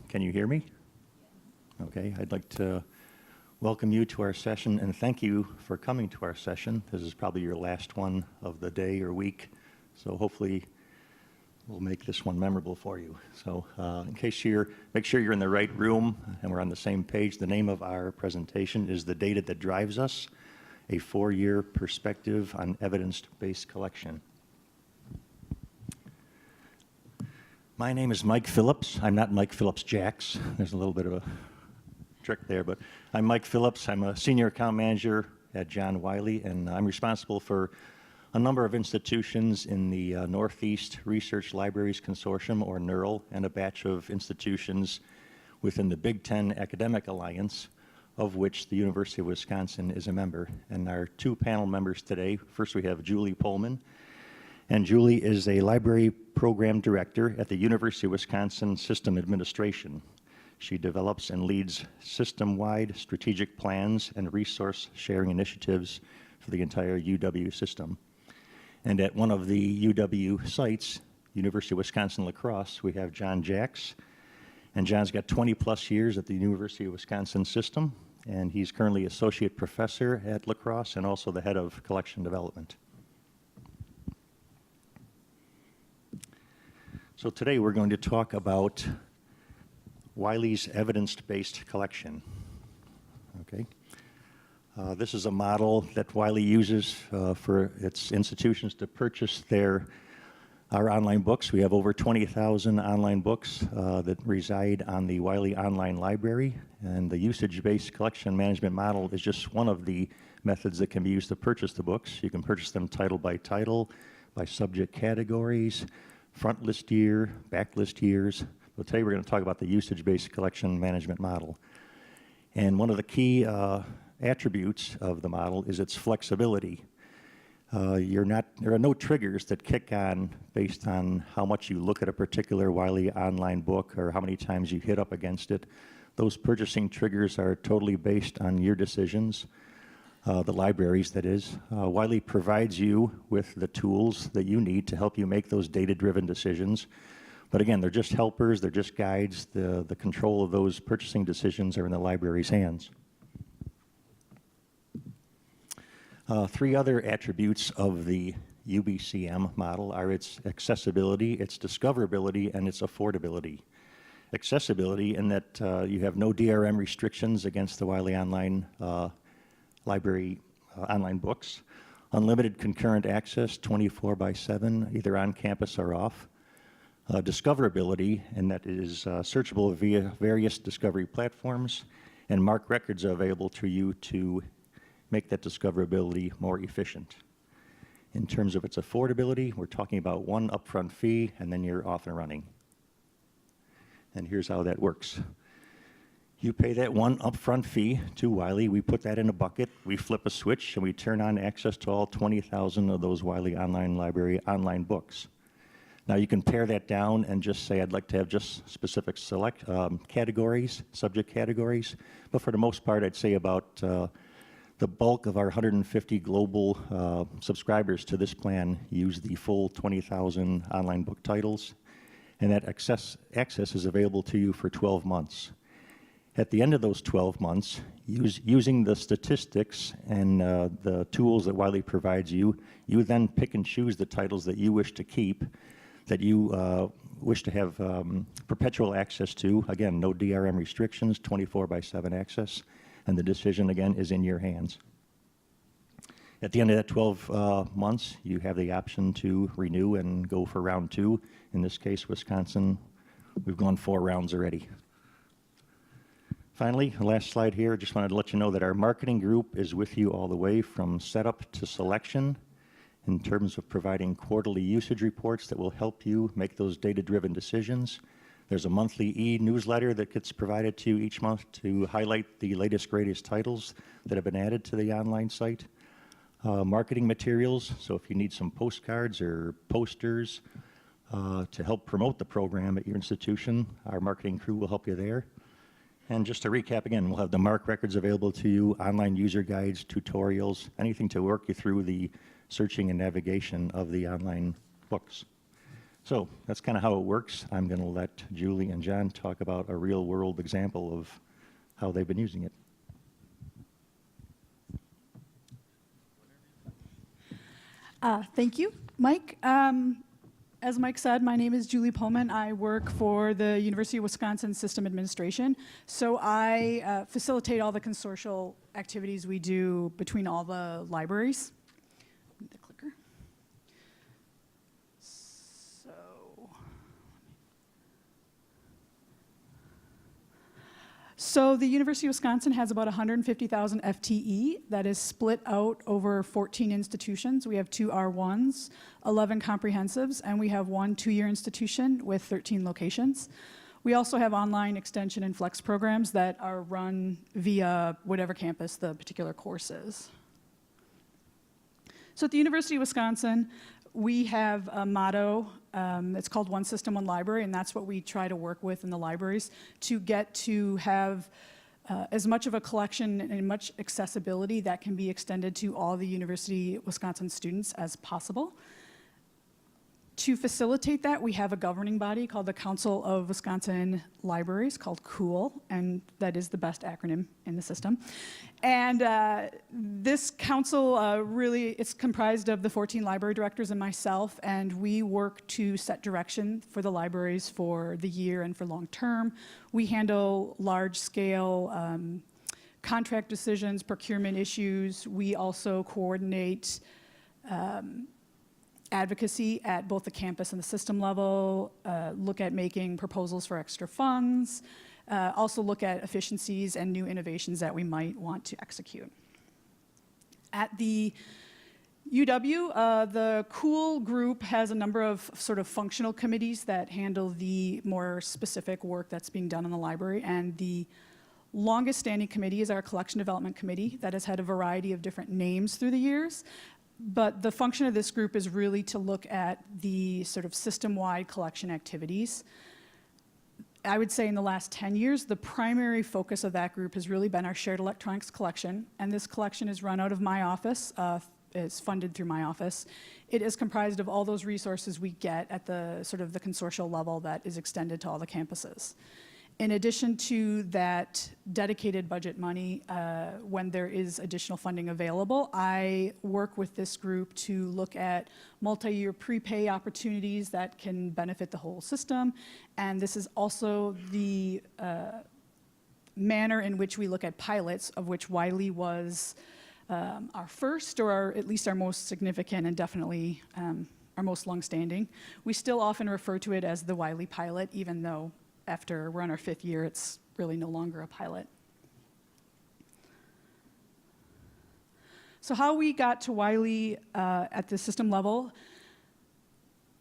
Can you hear me? Okay, I'd like to welcome you to our session and thank you for coming to our session. This is probably your last one of the day or week, so hopefully we'll make this one memorable for you. So make sure you're in the right room and we're on the same page. The name of our presentation is The Data That Drives Us, a 4-year perspective on evidence-based collection. My name is Mike Phillips. I'm not Mike Phillips Jacks. There's a little bit of a trick there, but I'm Mike Phillips. I'm a senior account manager at John Wiley, and I'm responsible for a number of institutions in the Northeast Research Libraries Consortium, or NERL, and a batch of institutions within the Big Ten Academic Alliance, of which the University of Wisconsin is a member. And our two panel members today, first we have Julie Pullman, and Julie is a library program director at the University of Wisconsin System Administration. She develops and leads system-wide strategic plans and resource sharing initiatives for the entire UW system. And at one of the UW sites, University of Wisconsin La Crosse, we have John Jacks. And John's got 20 plus years at the University of Wisconsin system, and he's currently associate professor at La Crosse and also the head of collection development. So today we're going to talk about Wiley's evidence-based collection. Okay. This is a model that Wiley uses for its institutions to purchase our online books. We have over 20,000 online books that reside on the Wiley Online Library, and the usage-based collection management model is just one of the methods that can be used to purchase the books. You can purchase them title by title, by subject categories, front list year, back list years. But today we're going to talk about the usage-based collection management model. And one of the key attributes of the model is its flexibility. There are no triggers that kick on based on how much you look at a particular Wiley online book or how many times you hit up against it. Those purchasing triggers are totally based on your decisions, the libraries, that is. Wiley provides you with the tools that you need to help you make those data-driven decisions. But again, they're just helpers, they're just guides. The control of those purchasing decisions are in the library's hands. Three other attributes of the UBCM model are its accessibility, its discoverability, and its affordability. Accessibility in that you have no DRM restrictions against the Wiley Online Library online books, unlimited concurrent access 24/7, either on campus or off. Discoverability, and that is searchable via various discovery platforms, and MARC records are available to you to make that discoverability more efficient. In terms of its affordability, we're talking about one upfront fee, and then you're off and running. And here's how that works. You pay that one upfront fee to Wiley, we put that in a bucket, we flip a switch, and we turn on access to all 20,000 of those Wiley Online Library online books. Now you can pare that down and just say, I'd like to have just specific select categories, subject categories, but for the most part, I'd say about the bulk of our 150 global subscribers to this plan use the full 20,000 online book titles, and that access is available to you for 12 months. At the end of those 12 months, using the statistics and the tools that Wiley provides you, you then pick and choose the titles that you wish to keep, that you wish to have perpetual access to. Again, no DRM restrictions, 24/7 access, and the decision, again, is in your hands. At the end of that 12 months, you have the option to renew and go for round 2. In this case, Wisconsin, we've gone 4 rounds already. Finally, the last slide here, just wanted to let you know that our marketing group is with you all the way from setup to selection in terms of providing quarterly usage reports that will help you make those data-driven decisions. There's a monthly e-newsletter that gets provided to you each month to highlight the latest, greatest titles that have been added to the online site. Marketing materials, so if you need some postcards or posters to help promote the program at your institution, our marketing crew will help you there. And just to recap again, we'll have the MARC records available to you, online user guides, tutorials, anything to work you through the searching and navigation of the online books. So that's kind of how it works. I'm going to let Julie and John talk about a real-world example of how they've been using it. Thank you, Mike. As Mike said, my name is Julie Pullman. I work for the University of Wisconsin System Administration. So I facilitate all the consortial activities we do between all the libraries. The clicker. So the University of Wisconsin has about 150,000 FTE that is split out over 14 institutions. We have 2 R1s, 11 comprehensives, and we have 1 2-year institution with 13 locations. We also have online extension and flex programs that are run via whatever campus the particular course is. So at the University of Wisconsin, we have a motto. It's called One System, One Library, and that's what we try to work with in the libraries to get to have as much of a collection and much accessibility that can be extended to all the University of Wisconsin students as possible. To facilitate that, we have a governing body called the Council of Wisconsin Libraries, called COOL, and that is the best acronym in the system. And this council really, it's comprised of the 14 library directors and myself, and we work to set direction for the libraries for the year and for long term. We handle large-scale contract decisions, procurement issues. We also coordinate advocacy at both the campus and the system level, look at making proposals for extra funds, also look at efficiencies and new innovations that we might want to execute. At the UW, the COOL group has a number of sort of functional committees that handle the more specific work that's being done in the library, and the longest standing committee is our Collection Development Committee that has had a variety of different names through the years. But the function of this group is really to look at the sort of system-wide collection activities. I would say in the last 10 years, the primary focus of that group has really been our shared electronics collection, and this collection is run out of my office, is funded through my office. It is comprised of all those resources we get at the sort of the consortial level that is extended to all the campuses. In addition to that dedicated budget money, when there is additional funding available, I work with this group to look at multi-year prepay opportunities that can benefit the whole system. And this is also the manner in which we look at pilots, of which Wiley was our first, or at least our most significant, and definitely our most longstanding. We still often refer to it as the Wiley pilot, even though after we're on our 5th year, it's really no longer a pilot. So how we got to Wiley at the system level,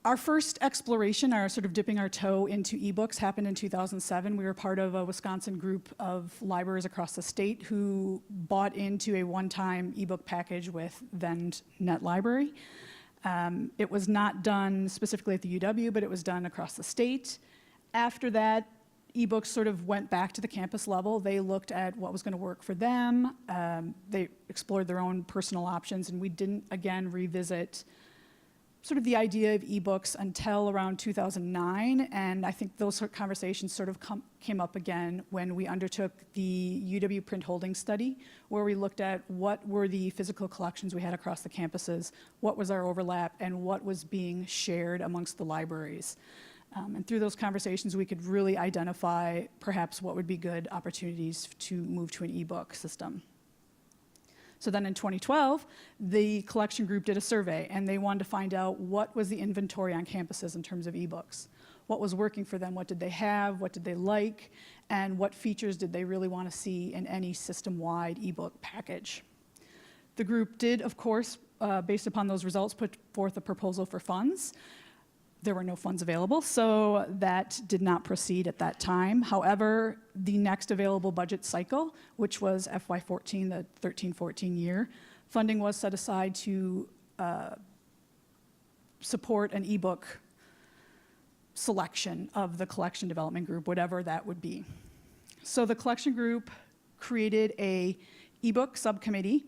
our first exploration, our sort of dipping our toe into ebooks, happened in 2007. We were part of a Wisconsin group of libraries across the state who bought into a one-time ebook package with then Net Library. It was not done specifically at the UW, but it was done across the state. After that, ebooks sort of went back to the campus level. They looked at what was going to work for them. They explored their own personal options, and we didn't, again, revisit sort of the idea of ebooks until around 2009, and I think those conversations sort of came up again when we undertook the UW Print Holdings study, where we looked at what were the physical collections we had across the campuses, what was our overlap, and what was being shared amongst the libraries. And through those conversations, we could really identify perhaps what would be good opportunities to move to an ebook system. So then in 2012, the collection group did a survey, and they wanted to find out what was the inventory on campuses in terms of ebooks. What was working for them? What did they have? What did they like? And what features did they really want to see in any system-wide ebook package? The group did, of course, based upon those results, put forth a proposal for funds. There were no funds available, so that did not proceed at that time. However, the next available budget cycle, which was FY14, the 13-14 year, funding was set aside to support an ebook selection of the collection development group, whatever that would be. So the collection group created a ebook subcommittee,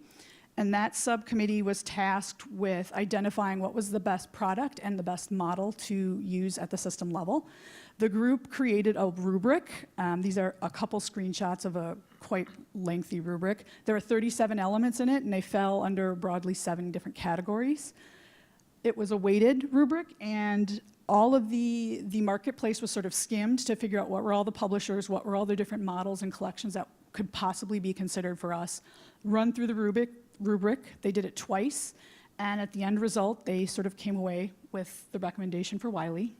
And that subcommittee was tasked with identifying what was the best product and the best model to use at the system level. The group created a rubric. These are a couple screenshots of a quite lengthy rubric. There are 37 elements in it, and they fell under broadly 7 different categories. It was a weighted rubric, and all of the marketplace was sort of skimmed to figure out what were all the publishers, what were all the different models and collections that could possibly be considered for us. Run through the rubric. They did it twice, and at the end result, they sort of came away with the recommendation for Wiley.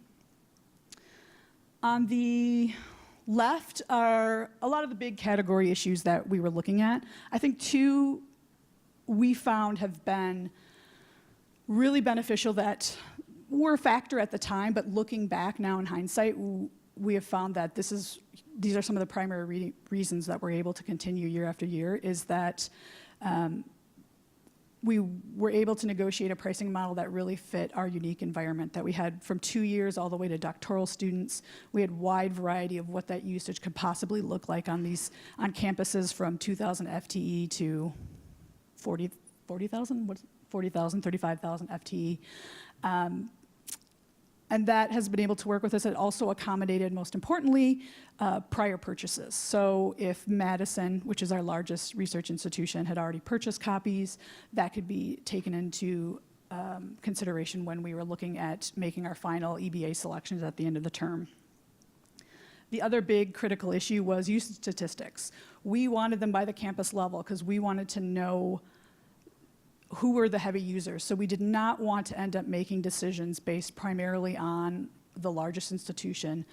On the left are a lot of the big category issues that we were looking at. I think 2 we found have been really beneficial that were a factor at the time, but looking back now in hindsight, we have found that these are some of the primary reasons that we're able to continue year after year, is that we were able to negotiate a pricing model that really fit our unique environment, that we had from 2 years all the way to doctoral students. We had wide variety of what that usage could possibly look like on campuses from 2,000 FTE to 40,000, 35,000 FTE. And that has been able to work with us. It also accommodated, most importantly, prior purchases. So if Madison, which is our largest research institution, had already purchased copies, that could be taken into consideration when we were looking at making our final EBA selections at the end of the term. The other big critical issue was usage statistics. We wanted them by the campus level because we wanted to know who were the heavy users. So we did not want to end up making decisions based primarily on the largest institution,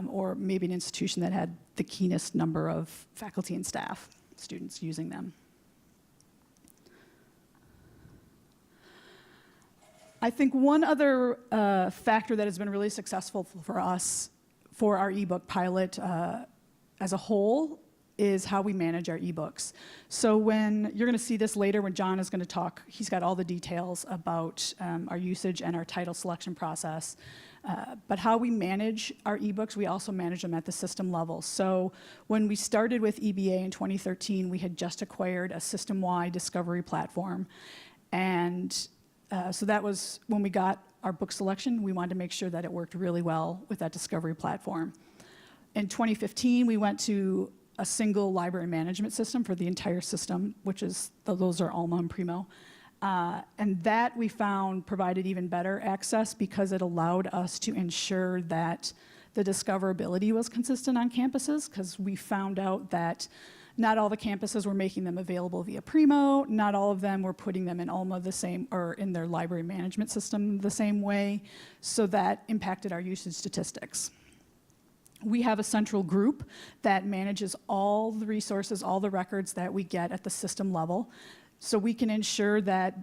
or maybe an institution that had the keenest number of faculty and staff, students using them. I think one other factor that has been really successful for us for our ebook pilot as a whole is how we manage our ebooks. So when you're going to see this later, when John is going to talk, he's got all the details about our usage and our title selection process. But how we manage our ebooks, we also manage them at the system level. So when we started with EBA in 2013, we had just acquired a system-wide discovery platform. And so that was when we got our book selection, we wanted to make sure that it worked really well with that discovery platform. In 2015, we went to a single library management system for the entire system, which is, those are Alma and Primo. And that we found provided even better access because it allowed us to ensure that the discoverability was consistent on campuses, because we found out that not all the campuses were making them available via Primo, not all of them were putting them in Alma the same, or in their library management system the same way, so that impacted our usage statistics. We have a central group that manages all the resources, all the records that we get at the system level. So we can ensure that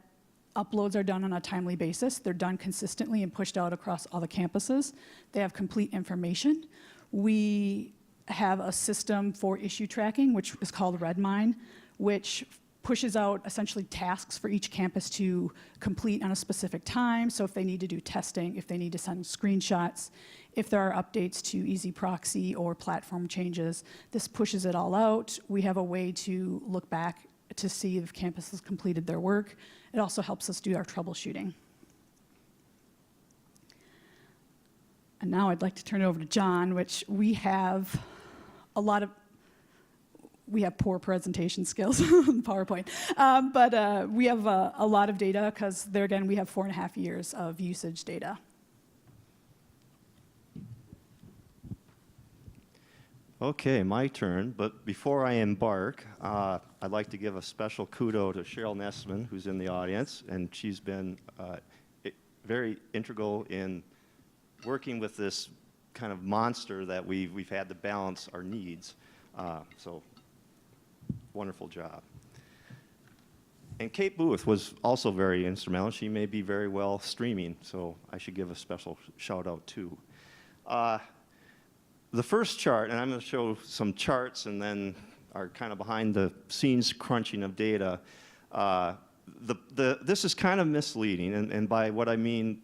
uploads are done on a timely basis. They're done consistently and pushed out across all the campuses. They have complete information. We have a system for issue tracking, which is called Redmine, which pushes out essentially tasks for each campus to complete on a specific time. So if they need to do testing, if they need to send screenshots, if there are updates to Easy Proxy or platform changes, this pushes it all out. We have a way to look back to see if campuses completed their work. It also helps us do our troubleshooting. And now I'd like to turn it over to John, which we have poor presentation skills on PowerPoint, but we have a lot of data because there again, we have 4.5 years of usage data. Okay, my turn, but before I embark, I'd like to give a special kudo to Cheryl Nessman, who's in the audience, and she's been very integral in working with this kind of monster that we've had to balance our needs. So, wonderful job. And Kate Booth was also very instrumental. She may be very well streaming, so I should give a special shout out too. The first chart, and I'm going to show some charts and then our kind of behind the scenes crunching of data. This is kind of misleading, and by what I mean,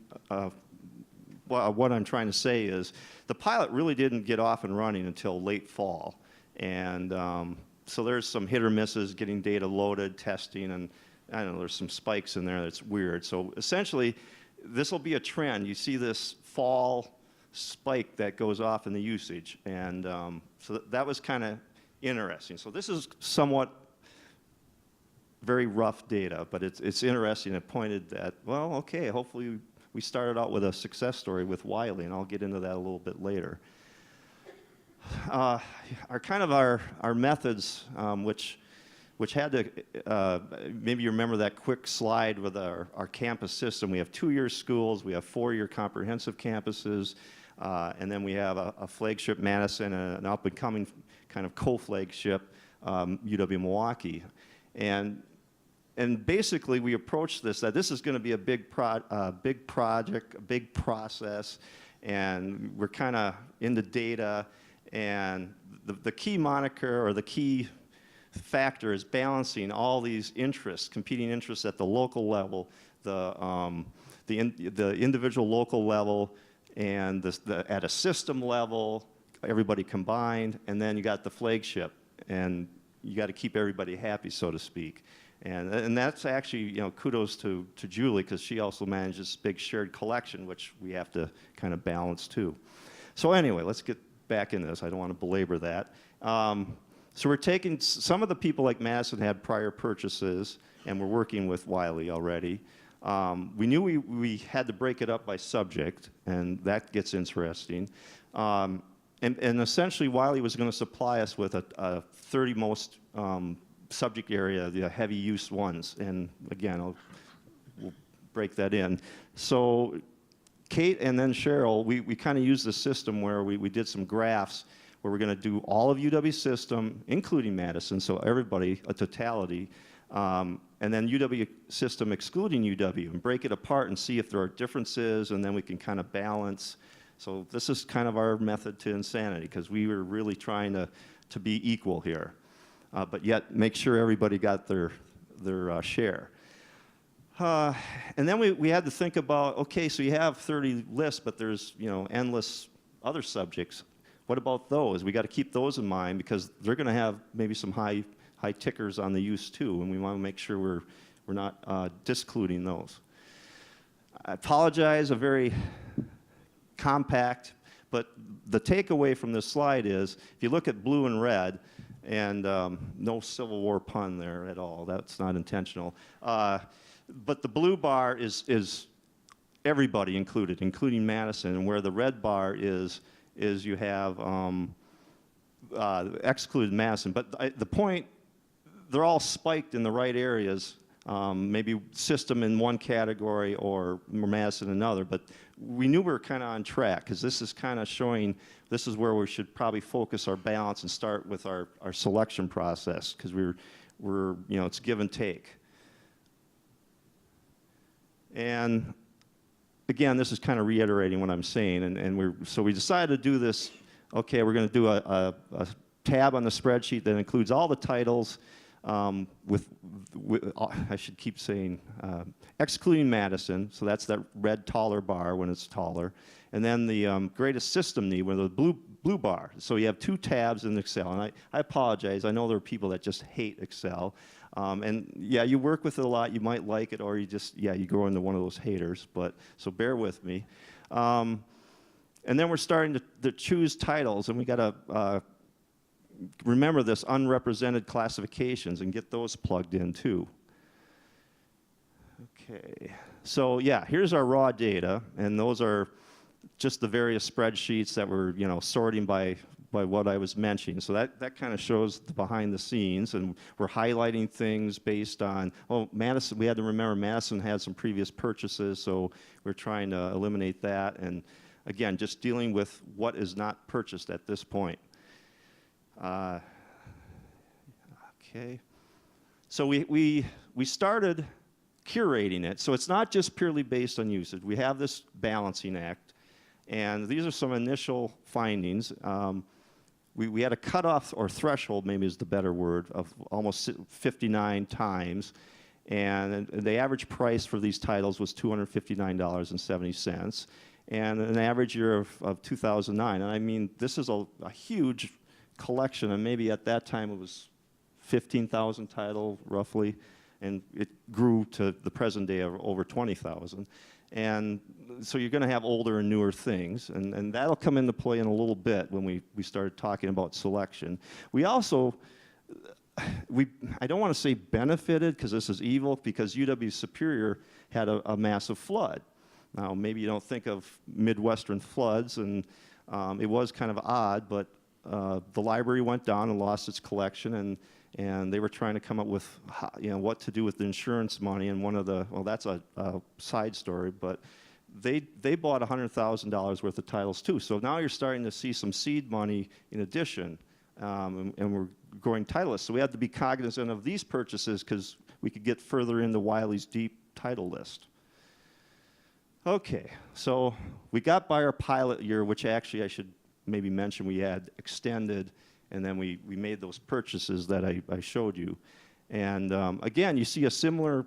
what I'm trying to say is the pilot really didn't get off and running until late fall. And so there's some hit or misses getting data loaded, testing, and I don't know, there's some spikes in there that's weird. So essentially, this will be a trend. You see this fall spike that goes off in the usage. And so that was kind of interesting. So this is somewhat very rough data, but it's interesting. It pointed that, well, okay, hopefully we started out with a success story with Wiley, and I'll get into that a little bit later. Our methods, which had to, maybe you remember that quick slide with our campus system. We have 2-year schools, we have 4-year comprehensive campuses, and then we have a flagship Madison and an up-and-coming kind of co-flagship UW-Milwaukee. And basically, we approached this, that this is going to be a big project, a big process, and we're kind of into data, and the key moniker or the key factor is balancing all these interests, competing interests at the local level, the individual local level, and at a system level, everybody combined, and then you got the flagship, and you got to keep everybody happy, so to speak. And that's actually, you know, kudos to Julie, because she also manages this big shared collection, which we have to kind of balance too. So anyway, let's get back into this. I don't want to belabor that. So we're taking some of the people like Madison had prior purchases, and we're working with Wiley already. We knew we had to break it up by subject, and that gets interesting. And essentially, Wiley was going to supply us with a 30 most subject area, the heavy use ones. And again, we'll break that in. So Kate and then Cheryl, we kind of used the system where we did some graphs where we're going to do all of UW system, including Madison, so everybody, a totality, and then UW system excluding UW, and break it apart and see if there are differences, and then we can kind of balance. So this is kind of our method to insanity, because we were really trying to be equal here, but yet make sure everybody got their share. And then we had to think about, okay, so you have 30 lists, but there's, you know, endless other subjects. What about those? We got to keep those in mind, because they're going to have maybe some high tickers on the use too, and we want to make sure we're not discluding those. I apologize, a very compact, but the takeaway from this slide is, if you look at blue and red, and no Civil War pun there at all, that's not intentional, but the blue bar is everybody included, including Madison, and where the red bar is you have excluded Madison. But the point, they're all spiked in the right areas, maybe system in one category or Madison in another, but we knew we were kind of on track, because this is kind of showing this is where we should probably focus our balance and start with our selection process, because we're you know, it's give and take. And again, this is kind of reiterating what I'm saying, and so we decided to do this. Okay, we're going to do a tab on the spreadsheet that includes all the titles, with I should keep saying excluding Madison, so that's that red taller bar when it's taller, and then the greatest system need, with the blue bar. So you have 2 tabs in Excel, and I apologize. I know there are people that just hate Excel. And yeah, you work with it a lot, you might like it, or you just, yeah, you grow into one of those haters, but, so bear with me. And then we're starting to choose titles, and we gotta remember this unrepresented classifications and get those plugged in too. Okay, so yeah, here's our raw data, and those are just the various spreadsheets that we're, you know, sorting by what I was mentioning. So that kind of shows the behind the scenes, and we're highlighting things based on, oh, Madison, we had to remember Madison had some previous purchases, so we're trying to eliminate that, and again, just dealing with what is not purchased at this point. Okay, so we started curating it, so it's not just purely based on usage. We have this balancing act, and these are some initial findings. We had a cutoff, or threshold maybe is the better word, of almost 59 times, and the average price for these titles was $259.70, and an average year of 2009. And I mean, this is a huge collection, and maybe at that time it was 15,000 title roughly, and it grew to the present day of over 20,000. And so you're going to have older and newer things, and that'll come into play in a little bit when we started talking about selection. We also, I don't want to say benefited, because this is evil, because UW-Superior had a massive flood. Now, maybe you don't think of Midwestern floods, and it was kind of odd, but the library went down and lost its collection, and they were trying to come up with, what to do with the insurance money, and well, that's a side story, but they bought $100,000 worth of titles too. So now you're starting to see some seed money in addition, and we're growing title lists. So we have to be cognizant of these purchases, because we could get further into Wiley's deep title list. Okay, so we got by our pilot year, which actually I should maybe mention we had extended, and then we made those purchases that I showed you. And again, you see a similar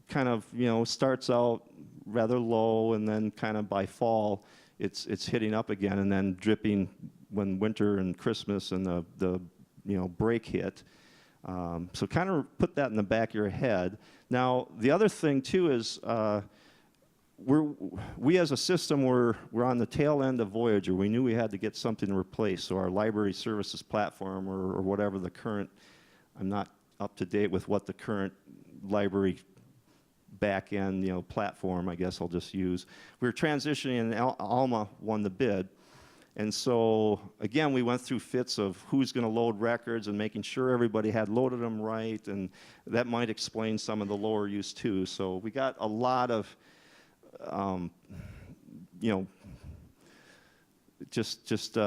kind of, starts out rather low, and then kind of by fall, it's hitting up again, and then dripping when winter and Christmas and the break hit. So kind of put that in the back of your head. Now, the other thing too is, we as a system, we're on the tail end of Voyager. We knew we had to get something to replace, so our library services platform, or whatever the current, I'm not up to date with what the current library back end platform, I guess I'll just use. We were transitioning, and Alma won the bid. And so, again, we went through fits of who's going to load records and making sure everybody had loaded them right, and that might explain some of the lower use too. So we got a lot of just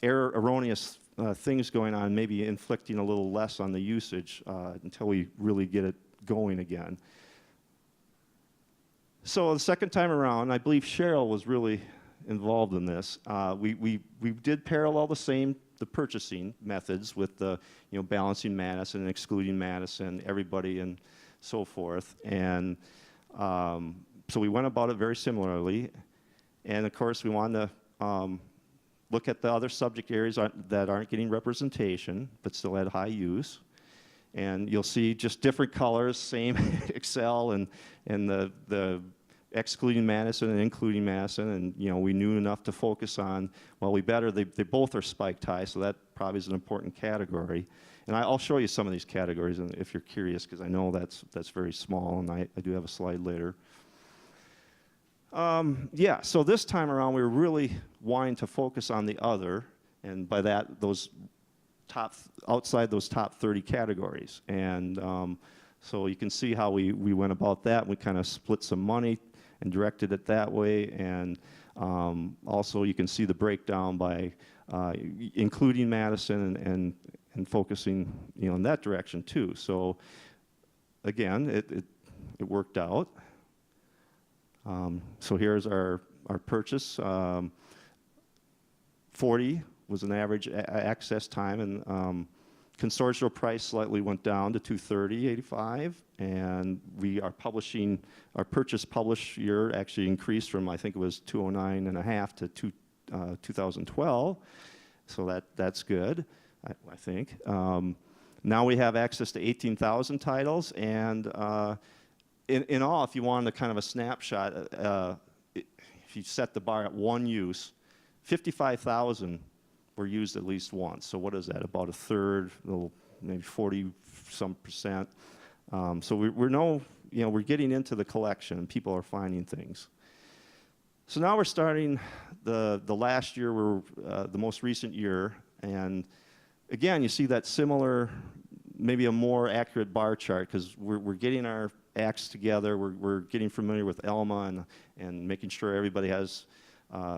erroneous things going on, maybe inflicting a little less on the usage until we really get it going again. So the second time around, I believe Cheryl was really involved in this. We did parallel the purchasing methods with the balancing Madison and excluding Madison, everybody and so forth, and so we went about it very similarly, and of course we wanted to look at the other subject areas that aren't getting representation but still had high use. And you'll see just different colors, same Excel, and the excluding Madison and including Madison, and we knew enough to focus on, well, they both are spiked high, so that probably is an important category. And I'll show you some of these categories if you're curious, because I know that's very small, and I do have a slide later. So this time around, we were really wanting to focus on the other, and by that, outside those top 30 categories. And so you can see how we went about that. We kind of split some money and directed it that way. And also, you can see the breakdown by including Madison and focusing in that direction too. So again, it worked out. So here's our purchase. 40 was an average access time, and consortial price slightly went down to $230.85, and our purchase published year actually increased from, I think it was 209.5 to 2012, so that's good, I think. Now we have access to 18,000 titles, and in all, if you wanted kind of a snapshot, if you set the bar at one use, 55,000 were used at least once. So what is that? About a third, maybe 40-some%. So we're getting into the collection, and people are finding things. So now we're starting the last year, the most recent year, and again, you see that similar, maybe a more accurate bar chart, because we're getting our acts together, we're getting familiar with Elma and making sure everybody has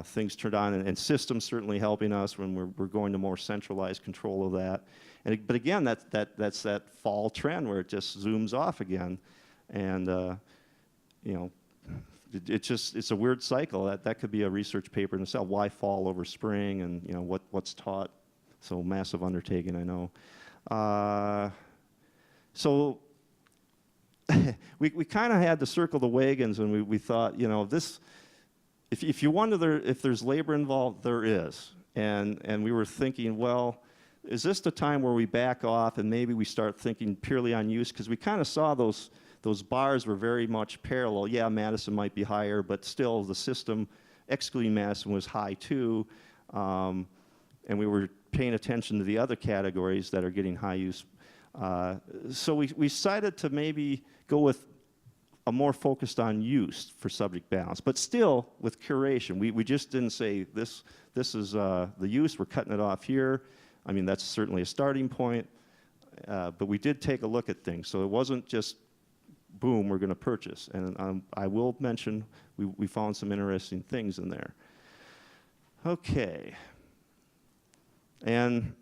things turned on, and systems certainly helping us when we're going to more centralized control of that. But again, that's that fall trend where it just zooms off again, and it's a weird cycle. That could be a research paper in itself. Why fall over spring, and what's taught? So massive undertaking, I know. So we kind of had to circle the wagons, and we thought, this. If you wonder if there's labor involved, there is, and we were thinking, well, is this the time where we back off and maybe we start thinking purely on use? Because we kind of saw those bars were very much parallel. Yeah, Madison might be higher, but still the system, excluding Madison, was high too. And we were paying attention to the other categories that are getting high use. So we decided to maybe go with a more focused on use for subject balance, but still with curation. We just didn't say this is the use, we're cutting it off here. I mean, that's certainly a starting point, but we did take a look at things. So it wasn't just, boom, we're going to purchase. And I will mention we found some interesting things in there. Okay. And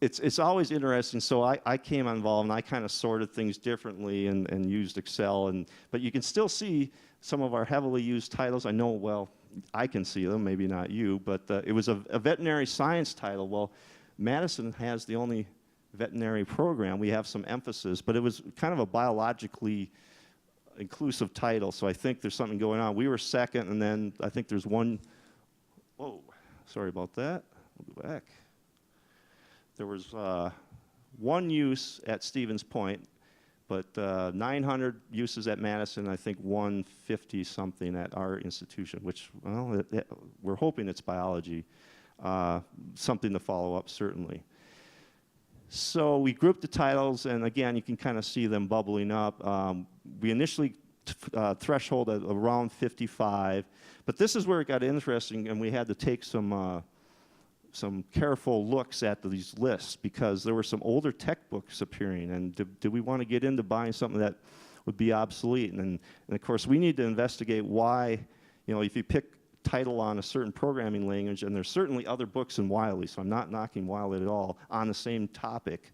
it's always interesting. So I came involved, and I kind of sorted things differently and used Excel. But you can still see some of our heavily used titles. I know, well, I can see them, maybe not you, but it was a veterinary science title. Well, Madison has the only veterinary program. We have some emphasis, but it was kind of a biologically inclusive title, so I think there's something going on. We were second, and then I think there's one, whoa, sorry about that. We'll go back. There was one use at Stevens Point, but 900 uses at Madison, I think 150-something at our institution, which, well, we're hoping it's biology. Something to follow up, certainly. So we grouped the titles, and again, you can kind of see them bubbling up. We initially threshold at around 55, but this is where it got interesting, and we had to take some careful looks at these lists, because there were some older tech books appearing, and did we want to get into buying something that would be obsolete? And of course, we need to investigate why, if you pick title on a certain programming language, and there's certainly other books in Wiley, so I'm not knocking Wiley at all, on the same topic,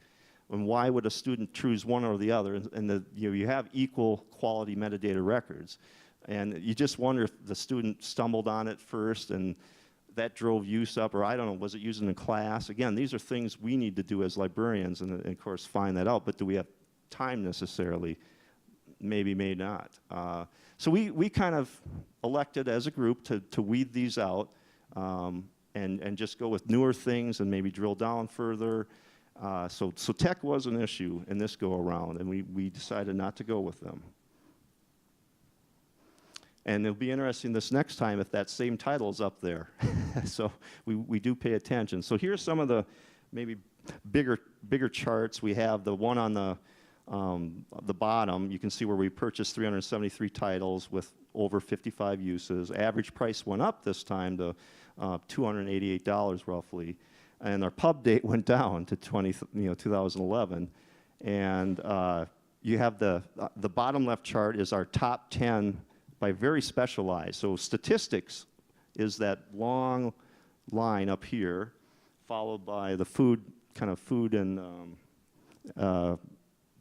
and why would a student choose one or the other? And you have equal quality metadata records, and you just wonder if the student stumbled on it first and that drove use up, or I don't know, was it used in a class? Again, these are things we need to do as librarians, and of course find that out, but do we have time necessarily? Maybe, may not. So we kind of elected as a group to weed these out and just go with newer things and maybe drill down further. So tech was an issue in this go around, and we decided not to go with them. And it'll be interesting this next time if that same title is up there. So we do pay attention. So here's some of the maybe bigger charts. We have the one on the bottom. You can see where we purchased 373 titles with over 55 uses. Average price went up this time to $288 roughly. And our pub date went down to 2011. And you have the bottom left chart is our top 10 by very specialized. So statistics is that long line up here, followed by the food and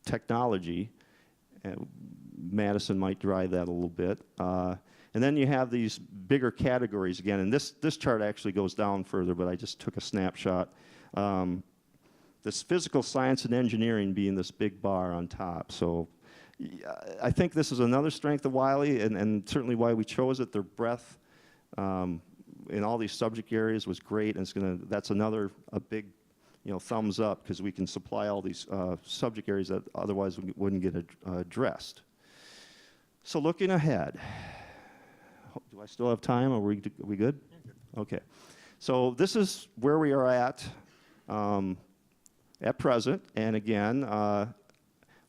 technology. Madison might drive that a little bit. And then you have these bigger categories again, and this chart actually goes down further, but I just took a snapshot. This physical science and engineering being this big bar on top. So I think this is another strength of Wiley, and certainly why we chose it. Their breadth in all these subject areas was great, and that's another big thumbs up, because we can supply all these subject areas that otherwise wouldn't get addressed. So looking ahead, do I still have time? Are we good? Okay. So this is where we are at present, and again,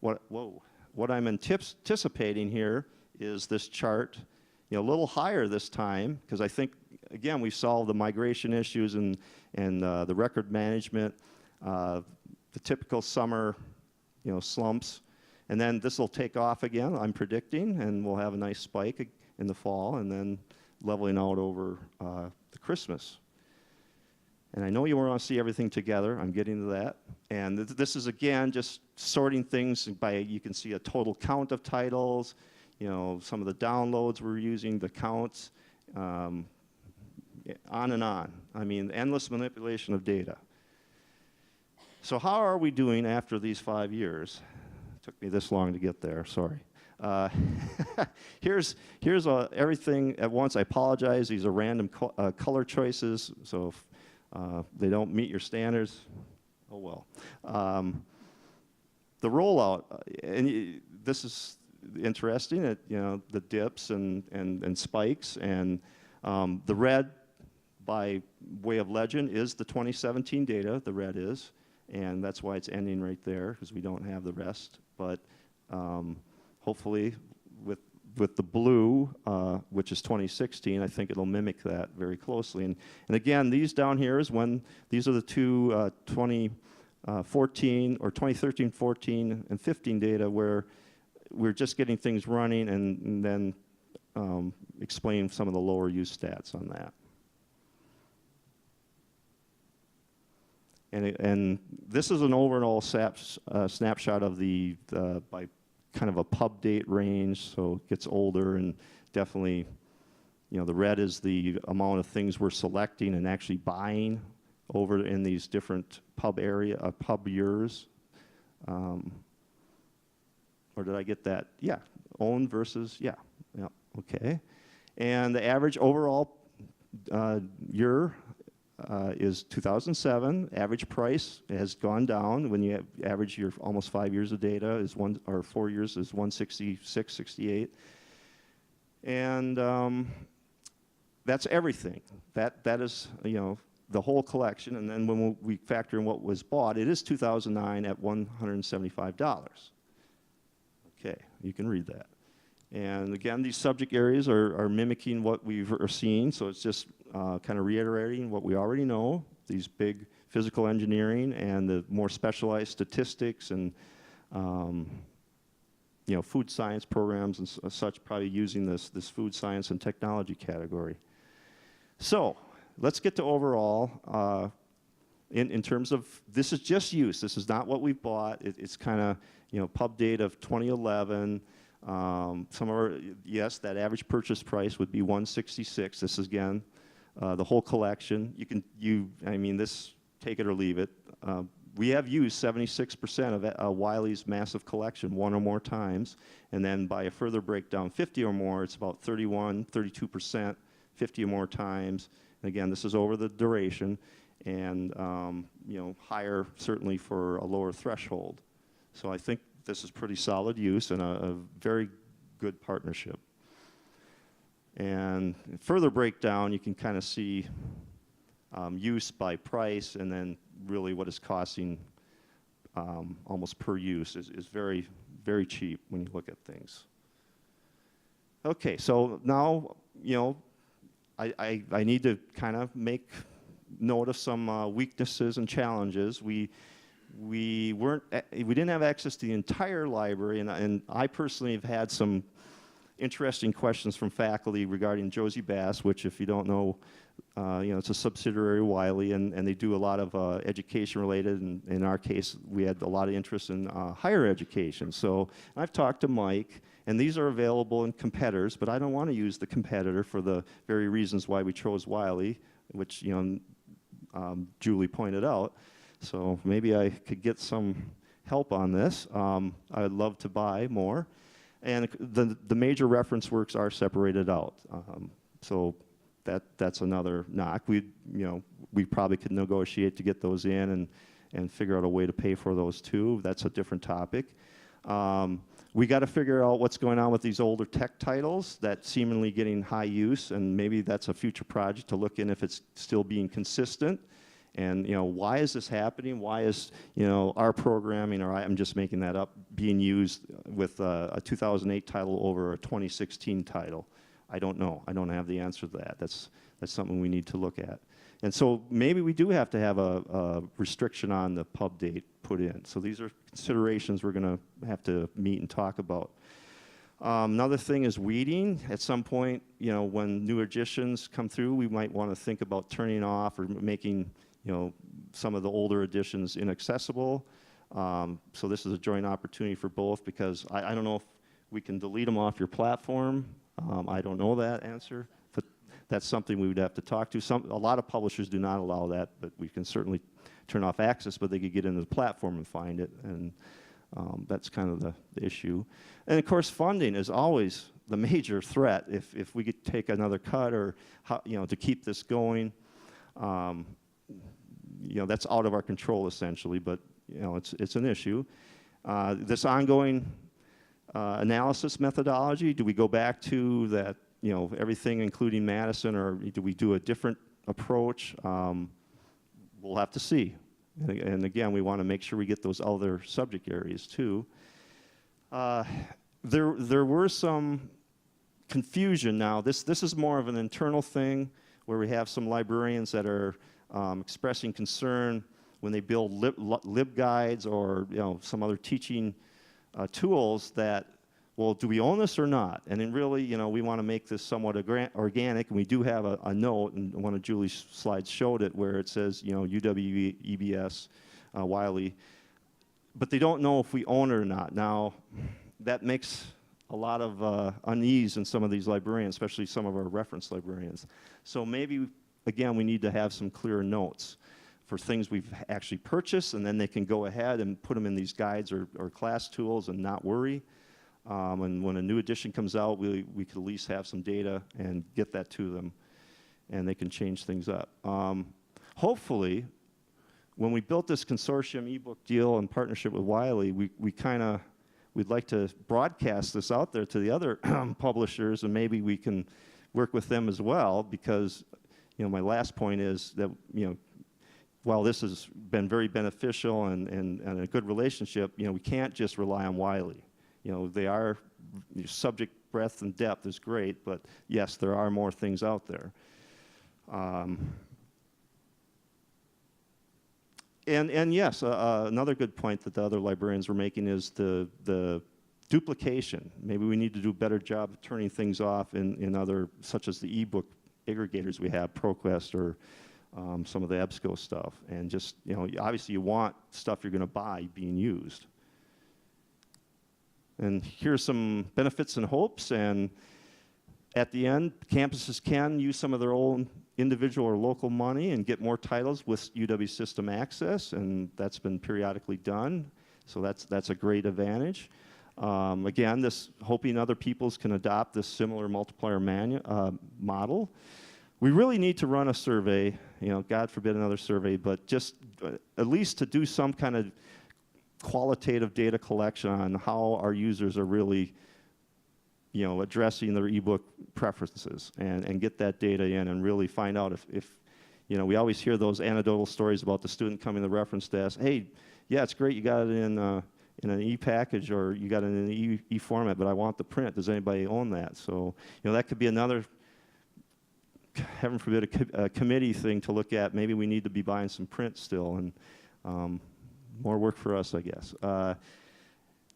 what I'm anticipating here is this chart, a little higher this time, because I think, again, we solved the migration issues and the record management, the typical summer, slumps, and then this will take off again, I'm predicting, and we'll have a nice spike in the fall, and then leveling out over the Christmas. And I know you want to see everything together. I'm getting to that. And this is, again, just sorting things by, you can see a total count of titles, some of the downloads we're using, the counts, on and on. I mean, endless manipulation of data. So how are we doing after these 5 years? It took me this long to get there, sorry. Here's everything at once. I apologize. These are random color choices. So they don't meet your standards, oh well. The rollout, this is interesting, the dips and spikes, and the red, by way of legend, is the 2017 data, the red is, and that's why it's ending right there, because we don't have the rest. But hopefully with the blue, which is 2016, I think it'll mimic that very closely. And again, these down here is when, these are the two 2014 or 2013, 14, and 15 data where we're just getting things running and then explain some of the lower use stats on that. And this is an overall snapshot of the by kind of a pub date range, so it gets older, and definitely, the red is the amount of things we're selecting and actually buying over in these different pub years. Or did I get that? Yeah, owned versus, yeah, okay. And the average overall year is 2007. Average price has gone down. When you average your almost 5 years of data, is 4 years is 166.68, and that's everything. That is the whole collection. And then when we factor in what was bought, it is 2009 at $175. Okay, you can read that. And again, these subject areas are mimicking what we've seen, so it's just kind of reiterating what we already know, these big physical engineering and the more specialized statistics and food science programs and such, probably using this food science and technology category. So let's get to overall. In terms of, this is just use. This is not what we've bought. It's kind of, pub date of 2011. Some of our, yes, that average purchase price would be $166. This is, again, the whole collection. This, take it or leave it. We have used 76% of Wiley's massive collection one or more times, and then by a further breakdown, 50 or more, it's about 32%, 50 or more times. And again, this is over the duration, and higher certainly for a lower threshold. So I think this is pretty solid use and a very good partnership. And further breakdown, you can kind of see use by price, and then really what is costing almost per use is very, very cheap when you look at things. Okay, so now, I need to kind of make note of some weaknesses and challenges. We didn't have access to the entire library, and I personally have had some interesting questions from faculty regarding Josie Bass, which, if you don't know, it's a subsidiary of Wiley, and they do a lot of education related, and in our case, we had a lot of interest in higher education. So I've talked to Mike, and these are available in competitors, but I don't want to use the competitor for the very reasons why we chose Wiley, which Julie pointed out. So maybe I could get some help on this. I'd love to buy more. And the major reference works are separated out. So that's another knock. We probably could negotiate to get those in and figure out a way to pay for those too. That's a different topic. We got to figure out what's going on with these older tech titles that seemingly getting high use, and maybe that's a future project to look in if it's still being consistent. And why is this happening? Why is our programming, or I'm just making that up, being used with a 2008 title over a 2016 title? I don't know. I don't have the answer to that. That's something we need to look at. And so maybe we do have to have a restriction on the pub date put in. So these are considerations we're going to have to meet and talk about. Another thing is weeding. At some point, when new editions come through, we might want to think about turning off or making some of the older editions inaccessible. So this is a joint opportunity for both, because I don't know if we can delete them off your platform. I don't know that answer, but that's something we would have to talk to. A lot of publishers do not allow that, but we can certainly turn off access, but they could get into the platform and find it, and that's kind of the issue. And of course, funding is always the major threat. If we could take another cut, or to keep this going. that's out of our control essentially, but it's an issue. This ongoing analysis methodology, do we go back to that, everything including Madison, or do we do a different approach? We'll have to see. And again, we want to make sure we get those other subject areas too. There were some confusion now. This is more of an internal thing where we have some librarians that are expressing concern when they build libguides or some other teaching tools that, well, do we own this or not? And then really, we want to make this somewhat organic, and we do have a note, and one of Julie's slides showed it, where it says, UW, EBS, Wiley, but they don't know if we own it or not. Now, that makes a lot of unease in some of these librarians, especially some of our reference librarians. So maybe, again, we need to have some clear notes for things we've actually purchased, and then they can go ahead and put them in these guides or class tools and not worry. And when a new edition comes out, we could at least have some data and get that to them, and they can change things up. Hopefully, when we built this consortium ebook deal in partnership with Wiley, we'd like to broadcast this out there to the other publishers, and maybe we can work with them as well, because my last point is that while this has been very beneficial and a good relationship, we can't just rely on Wiley. They are, subject breadth and depth is great, but yes, there are more things out there. And yes, another good point that the other librarians were making is the duplication. Maybe we need to do a better job of turning things off in other, such as the ebook aggregators we have, ProQuest or some of the EBSCO stuff. And just, obviously you want stuff you're going to buy being used. And here's some benefits and hopes, and at the end, campuses can use some of their own individual or local money and get more titles with UW System Access, and that's been periodically done, so that's a great advantage. Again, hoping other peoples can adopt this similar multiplier model. We really need to run a survey, God forbid another survey, but just at least to do some kind of qualitative data collection on how our users are really, addressing their ebook preferences, and get that data in and really find out if we always hear those anecdotal stories about the student coming to the reference desk. Hey, yeah, it's great you got it in an e-package, or you got it in an e-format, but I want the print. Does anybody own that? So, that could be another, heaven forbid, a committee thing to look at. Maybe we need to be buying some print still, and more work for us, I guess.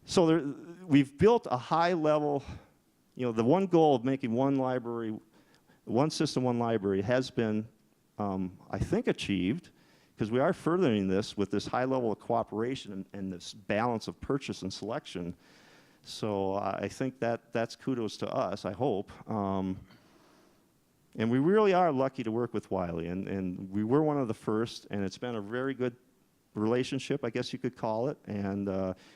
So we've built a high level, the one goal of making one library, one system, one library has been, I think, achieved, because we are furthering this with this high level of cooperation and this balance of purchase and selection. So I think that's kudos to us, I hope. And we really are lucky to work with Wiley, and we were one of the first, and it's been a very good relationship, I guess you could call it, and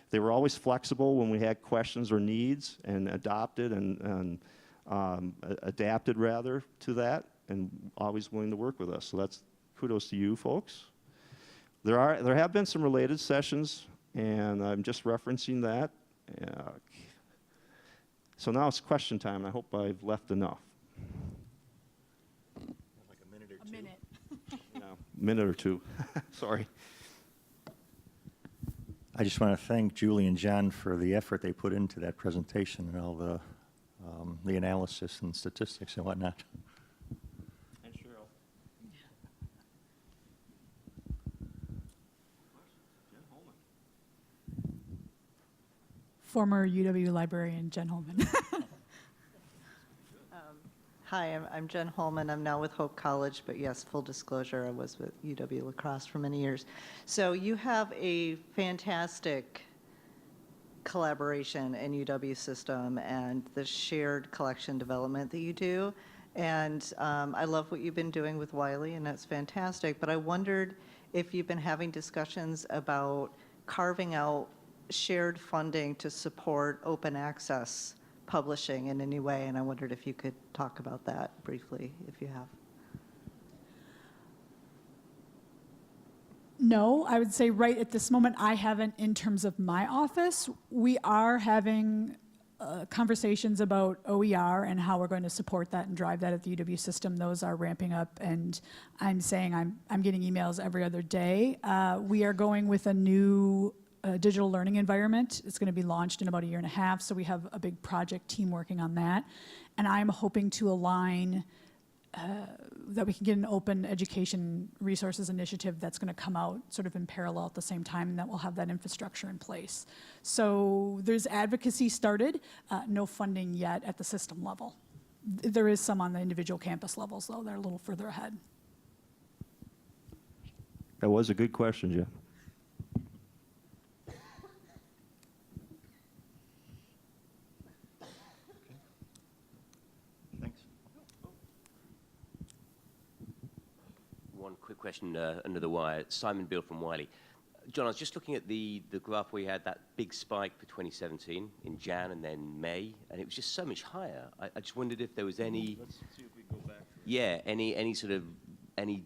they were always flexible when we had questions or needs, and adopted and adapted rather to that, and always willing to work with us. So that's kudos to you folks. There have been some related sessions, and I'm just referencing that. So now it's question time. I hope I've left enough. Like a minute or two. A minute. Minute or two. Sorry. I just want to thank Julie and John for the effort they put into that presentation and all the analysis and statistics and whatnot. And Cheryl. Jen Holman. Former UW librarian Jen Holman. Hi, I'm Jen Holman. I'm now with Hope College, but yes, full disclosure, I was with UW La Crosse for many years. So you have a fantastic collaboration in UW system and the shared collection development that you do. And I love what you've been doing with Wiley, and that's fantastic. But I wondered if you've been having discussions about carving out shared funding to support open access publishing in any way, and I wondered if you could talk about that briefly, if you have. No, I would say right at this moment, I haven't in terms of my office. We are having conversations about OER and how we're going to support that and drive that at the UW system. Those are ramping up, and I'm saying I'm getting emails every other day. We are going with a new digital learning environment. It's going to be launched in about 1.5 years, so we have a big project team working on that. And I'm hoping to align that we can get an open education resources initiative that's going to come out sort of in parallel at the same time, and that will have that infrastructure in place. So there's advocacy started, no funding yet at the system level. There is some on the individual campus levels, though. They're a little further ahead. That was a good question, Jeff. Thanks. One quick question under the wire. Simon Bill from Wiley. John, I was just looking at the graph where you had that big spike for 2017 in Jan and then May, and it was just so much higher. I just wondered if there was any... Let's see if we go back. Yeah, any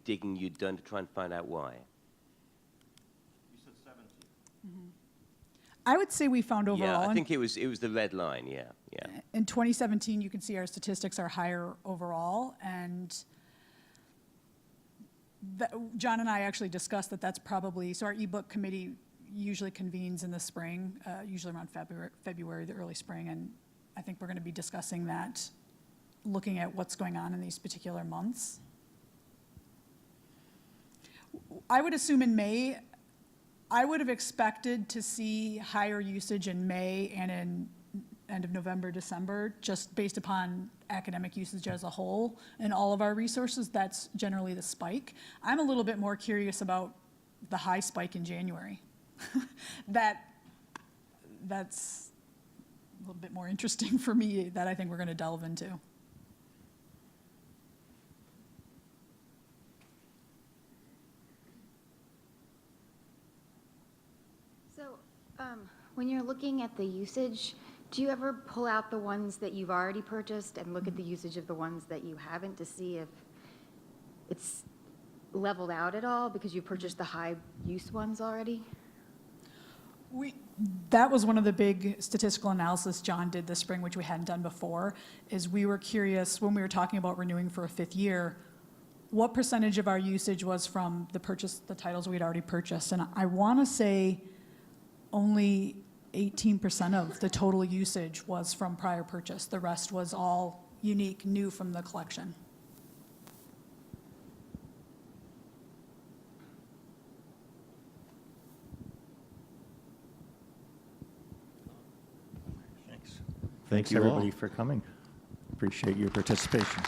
digging you'd done to try and find out why? You said 17. I would say we found overall. Yeah, I think it was the red line, yeah. In 2017, you can see our statistics are higher overall, and John and I actually discussed that that's probably, so our ebook committee usually convenes in the spring, usually around February, the early spring, and I think we're going to be discussing that, looking at what's going on in these particular months. I would assume in May, I would have expected to see higher usage in May and in end of November, December, just based upon academic usage as a whole and all of our resources. That's generally the spike. I'm a little bit more curious about the high spike in January. That's a little bit more interesting for me, that I think we're going to delve into. So when you're looking at the usage, do you ever pull out the ones that you've already purchased and look at the usage of the ones that you haven't to see if it's leveled out at all because you purchased the high use ones already? That was one of the big statistical analysis John did this spring, which we hadn't done before, is we were curious when we were talking about renewing for a 5th year, what percentage of our usage was from the titles we'd already purchased. And I want to say only 18% of the total usage was from prior purchase. The rest was all unique, new from the collection. Thanks. Thank Thanks, you all. everybody, for coming. Appreciate your participation.